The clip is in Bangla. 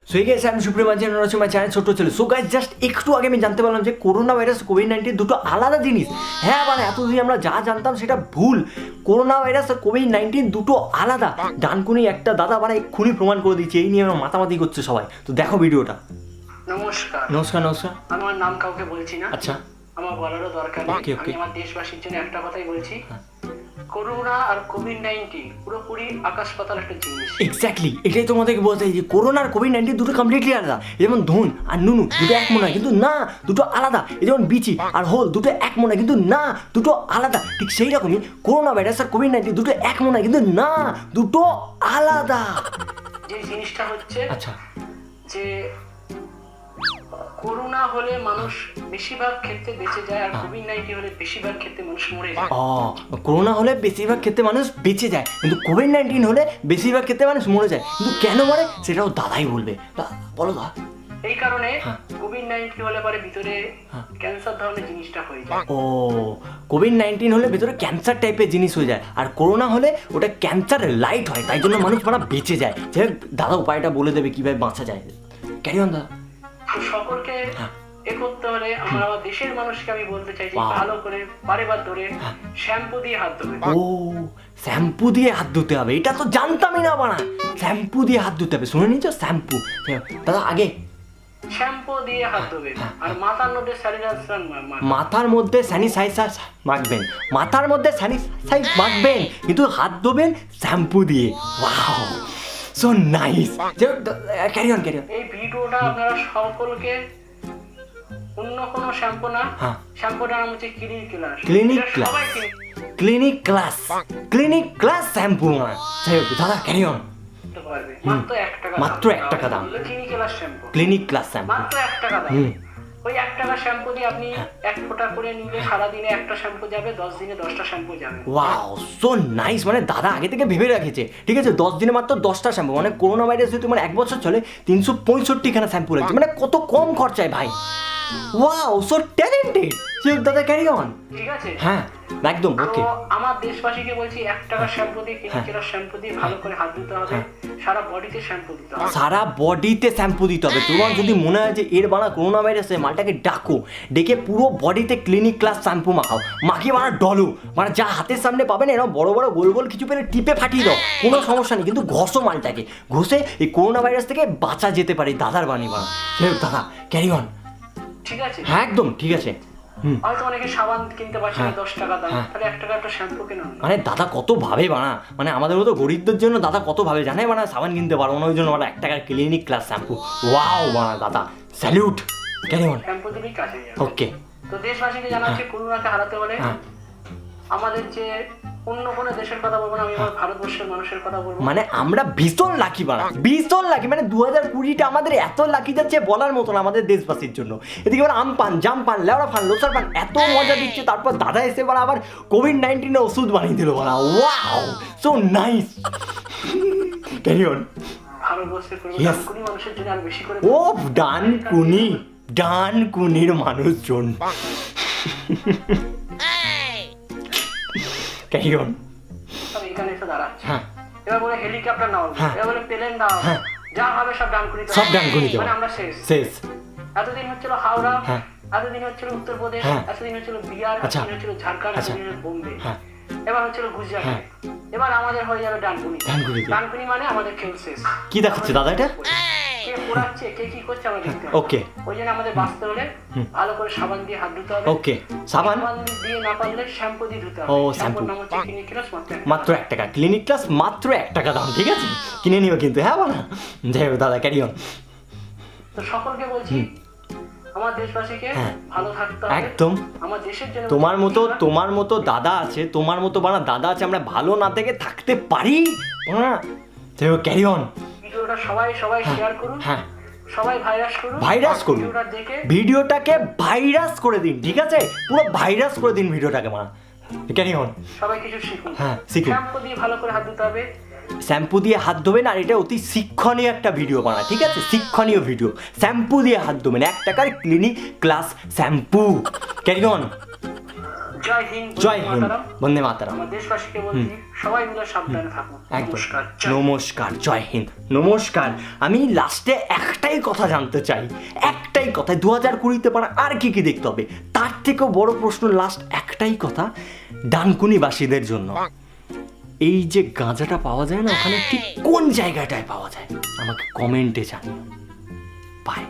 সো এই গাইস আমি সুপ্রিম আছি আমার চ্যানেল ছোট্ট ছেলে। সো গাইস জাস্ট একটু আগে আমি জানতে পারলাম যে করোনা ভাইরাস কোভিড-19 দুটো আলাদা জিনিস। হ্যাঁ মানে এতদিন আমরা যা জানতাম সেটা ভুল। করোনা ভাইরাস আর কোভিড-19 দুটো আলাদা। ডানকুনি একটা দাদা মানে এক্ষুনি প্রমাণ করে দিচ্ছে, এই নিয়ে আমার মাতামাতি করছে সবাই। তো দেখো ভিডিওটা। নমস্কার। নমস্কার নমস্কার। আমার নাম কাউকে বলছি না। আচ্ছা আমার বলারও দরকার নেই। আমি আমার দেশবাসীর জন্য একটা কথাই বলছি, করোনা আর কোভিড-19 পুরোপুরি আকাশ পাতাল একটা জিনিস। এক্স্যাক্টলি এটাই তোমাদেরকে বলতে চাই যে করোনা আর কোভিড-19 দুটো কমপ্লিটলি আলাদা। যেমন ধুন আর নুনু দুটো এক মনে হয় কিন্তু না, দুটো আলাদা। যেমন বিচি আর হোল দুটো এক মনে হয় কিন্তু না, দুটো আলাদা। ঠিক সেই রকমই করোনা ভাইরাস আর কোভিড-19 দুটো এক মনে হয় কিন্তু না, দুটো আলাদা। যে জিনিসটা হচ্ছে আচ্ছা যে করোনা হলে মানুষ বেশিরভাগ ক্ষেত্রে বেঁচে যায় আর কোভিড-19 হলে বেশিরভাগ ক্ষেত্রে মানুষ মরে যায়। করোনা হলে বেশিরভাগ ক্ষেত্রে মানুষ বেঁচে যায় কিন্তু কোভিড-19 হলে বেশিরভাগ ক্ষেত্রে মানুষ মরে যায়। কিন্তু কেন মরে সেটাও দাদাই বলবে। বলো দা। এই কারণে কোভিড-19 হলে পরে ভিতরে ক্যান্সার ধরনের জিনিসটা হয়ে যায়। কোভিড-19 হলে ভেতরে ক্যান্সার টাইপের জিনিস হয়ে যায় আর করোনা হলে ওটা ক্যান্সার লাইট হয়, তাই জন্য মানুষ মারা বেঁচে যায়। যে দাদা উপায়টা বলে দেবে কিভাবে বাঁচা যায়। ক্যারি অন দাদা। সকলকে এ করতে হলে আমরা আমার দেশের মানুষকে আমি বলতে চাই যে ভালো করে বারেবার ধরে শ্যাম্পু দিয়ে হাত ধোবে। শ্যাম্পু দিয়ে হাত ধুতে হবে, এটা তো জানতামই না বানা। শ্যাম্পু দিয়ে হাত ধুতে হবে, শুনে নিচ্ছ? শ্যাম্পু দাদা আগে শ্যাম্পু দিয়ে হাত ধোবে আর মাথার মধ্যে স্যানিটাইজার মাথার মধ্যে স্যানিটাইজার মাখবেন, মাথার মধ্যে স্যানিটাইজার মাখবেন কিন্তু হাত ধোবেন শ্যাম্পু দিয়ে। Wow so nice. Carry on carry on. এই ভিডিওটা আপনারা সকলকে অন্য কোনো শ্যাম্পু না, শ্যাম্পুটার নাম হচ্ছে clinic class. Clinic Plus shampoo না। দাদা ক্যারি অন। মাত্র 1 টাকা দাম। ক্লিনিক ক্লাস শ্যাম্পু মাত্র 1 টাকা দাম। ওই 1 টাকা শ্যাম্পু দিয়ে আপনি 1 ফোঁটা করে নিলে সারাদিনে একটা শ্যাম্পু যাবে, 10 দিনে 10টা শ্যাম্পু যাবে। Wow so nice. মানে দাদা আগে থেকে ভেবে রেখেছে, ঠিক আছে 10 দিনে মাত্র 10টা শ্যাম্পু। মানে করোনা ভাইরাস যদি মানে 1 বছর চলে 365 খানা শ্যাম্পু লাগছে, মানে কত কম খরচায় ভাই। Wow so talented. দাদা ক্যারি অন। ঠিক আছে হ্যাঁ একদম ওকে। আমার দেশবাসীকে বলছি 1 টাকা শ্যাম্পু দিয়ে ক্লিনিকের শ্যাম্পু দিয়ে ভালো করে হাত ধুতে হবে, সারা বডিতে শ্যাম্পু দিতে হবে, সারা বডিতে শ্যাম্পু দিতে হবে। তোমার যদি মনে হয় যে এর বানা করোনা ভাইরাসে, মালটাকে ডাকো, ডেকে পুরো বডিতে ক্লিনিক ক্লাস শ্যাম্পু মাখাও, মাখিয়ে মানে ডলো, মানে যা হাতের সামনে পাবে না এরকম বড় বড় গোল গোল কিছু পেলে টিপে ফাটিয়ে দাও, কোনো সমস্যা নেই। কিন্তু ঘষো মালটাকে, ঘষে এই করোনা ভাইরাস থেকে বাঁচা যেতে পারে। দাদার বাণী বানা। দাদা ক্যারি অন। ঠিক আছে হ্যাঁ একদম ঠিক আছে। হয়তো অনেকে সাবান কিনতে পারছে না 10 টাকা দাম, তাহলে 1 টাকা একটা শ্যাম্পু কেন? মানে দাদা কত ভাবে বানা, মানে আমাদের মতো গরিবদের জন্য দাদা কত ভাবে জানে বানা। সাবান কিনতে পারবো না ওই জন্য বানা 1 টাকার ক্লিনিক ক্লাস শ্যাম্পু। ওয়াও বানা দাদা স্যালিউট। Carry on. শ্যাম্পু দিলেই কাজে যাবে। ওকে। তো দেশবাসীকে জানাচ্ছি করোনাকে হারাতে হলে আমাদের যে অন্য কোনো দেশের কথা বলবো না, আমি আমার ভারতবর্ষের মানুষের কথা বলবো। মানে আমরা ভীষণ লাকি বানা, ভীষণ লাকি। মানে 2020টা আমাদের এত লাকি যাচ্ছে বলার মতন আমাদের দেশবাসীর জন্য। এদিকে আবার আম পান, জাম পান, লেওড়া পান, লোসার পান এত মজা দিচ্ছে। তারপর দাদা এসে বলা আবার কোভিড-19 ওষুধ বানিয়ে দিল বলা। Wow so nice. Carry on. ভারতবর্ষের ডানকুনি মানুষের জন্য আর বেশি করে ডানকুনির মানুষজন। Carry on. আমি এখানে এসে দাঁড়াচ্ছি, এবার বলে হেলিকপ্টার নাও, এবার বলে প্লেন নাও, যা হবে সব ডানকুনিতে, সব ডানকুনিতে। মানে আমরা শেষ। এতদিন হচ্ছিল হাওড়া, এতদিন হচ্ছিল উত্তরপ্রদেশ, এতদিন হচ্ছিল বিহার, এতদিন হচ্ছিল ঝাড়খণ্ড, এতদিন বোম্বে, এবার হচ্ছিল গুজরাট, এবার আমাদের হয়ে যাবে ডানকুনি। ডানকুনি মানে আমাদের খেল শেষ। কি দেখাচ্ছে দাদা এটা? কে পড়াচ্ছে, কে কি করছে আমরা দেখতে হবে। ওকে। ওই জন্য আমাদের বাঁচতে হলে ভালো করে সাবান দিয়ে হাত ধুতে হবে। ওকে। সাবান দিয়ে না পারলে শ্যাম্পু দিয়ে ধুতে হবে। শ্যাম্পু নাম হচ্ছে ক্লিনিক ক্লাস, মাত্র 1 টাকা। ক্লিনিক ক্লাস মাত্র 1 টাকা দাম, ঠিক আছে কিনে নিও কিন্তু। হ্যাঁ বলা যাই হোক দাদা ক্যারি অন। তো সকলকে বলছি আমার দেশবাসীকে ভালো থাকতে হবে। একদম আমার দেশের জন্য তোমার মতো দাদা আছে, তোমার মতো বানা দাদা আছে, আমরা ভালো না থেকে থাকতে পারি না। যাই হোক ক্যারি অন। ভিডিওটা সবাই শেয়ার করুন, সবাই ভাইরাস করুন, ভিডিওটাকে ভাইরাস করে দিন, ঠিক আছে পুরো ভাইরাস করে দিন ভিডিওটাকে মা। Carry on. সবাই কিছু শিখুন। শিখুন। শ্যাম্পু দিয়ে ভালো করে হাত ধুতে হবে, শ্যাম্পু দিয়ে হাত ধোবেন। আর এটা অতি শিক্ষণীয় একটা ভিডিও বানা, ঠিক আছে শিক্ষণীয় ভিডিও। শ্যাম্পু দিয়ে হাত ধোবেন, 1 টাকার Clinic Plus shampoo. Carry on. জয় হিন্দ, জয় হিন্দ, বন্দে মাতরম। আমার দেশবাসীকে বলছি সবাই মিলে সাবধানে থাকুন। নমস্কার। নমস্কার, জয় হিন্দ, নমস্কার। আমি লাস্টে একটাই কথা জানতে চাই, একটাই কথা, 2020-তে পারা আর কি কি দেখতে হবে? তার থেকেও বড় প্রশ্ন লাস্ট একটাই কথা ডানকুনিবাসীদের জন্য, এই যে গাঁজাটা পাওয়া যায় না, ওখানে ঠিক কোন জায়গাটায় পাওয়া যায় আমাকে কমেন্টে জানিও। বাই।